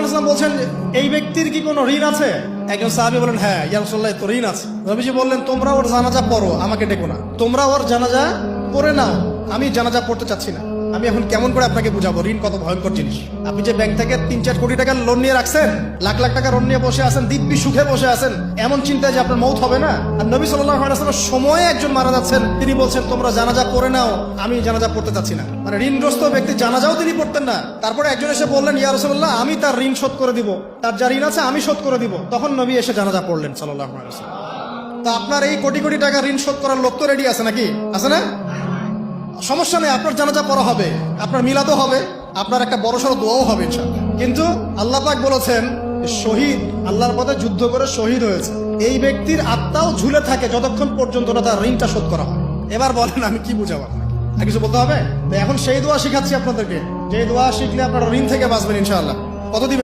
সাল্লাল্লাহু বলছেন এই ব্যক্তির কি কোনো ঋণ আছে? একজন সাহাবী বলেন হ্যাঁ ইয়া রাসূলুল্লাহ তো ঋণ আছে। নবীজি বললেন তোমরা ওর জানাজা পড়ো, আমাকে ডেকো না, তোমরা ওর জানাজা পড়ে নাও, আমি জানাজা পড়তে চাচ্ছি না। আমি এখন কেমন করে আপনাকে বুঝাবো ঋণ কত ভয়ঙ্কর জিনিস। আপনি যে ব্যাংক থেকে 3-4 কোটি টাকার লোন নিয়ে রাখছেন, লাখ লাখ টাকা লোন নিয়ে বসে আছেন, দিব্যি সুখে বসে আছেন, এমন চিন্তায় যে আপনার মৌত হবে না। আর নবী সাল্লাল্লাহু আলাইহি ওয়াসাল্লাম সময়ে একজন মারা যাচ্ছেন, তিনি বলছেন তোমরা জানাজা পড়ে নাও, আমি জানাজা পড়তে চাচ্ছি না। মানে ঋণগ্রস্ত ব্যক্তি জানাজাও তিনি পড়তেন না। তারপরে একজন এসে বললেন ইয়া রাসূলুল্লাহ আমি তার ঋণ শোধ করে দিব, তার যা ঋণ আছে আমি শোধ করে দিব। তখন নবী এসে জানাজা পড়লেন সাল্লাল্লাহু আলাইহি ওয়াসাল্লাম। তা আপনার এই কোটি কোটি টাকা ঋণ শোধ করার লোক তো রেডি আছে নাকি? আছে না? সমস্যা নেই, আপনার জানাজা পড়া হবে, আপনার মিলাদও হবে, আপনার একটা বড়সড় দোয়াও হবে ইনশাআল্লাহ। কিন্তু আল্লাহ পাক বলেছেন শহীদ আল্লাহর পথে যুদ্ধ করে শহীদ হয়েছে, এই ব্যক্তির আত্মাও ঝুলে থাকে যতক্ষণ পর্যন্ত না তার ঋণটা শোধ করা হয়। এবার বলেন আমি কি বুঝাবো আপনাকে? আর কিছু বলতে হবে? এখন সেই দোয়া শিখাচ্ছি আপনাদেরকে, যে দোয়া শিখলে আপনারা ঋণ থেকে বাঁচবেন ইনশাআল্লাহ। কত দিবেন?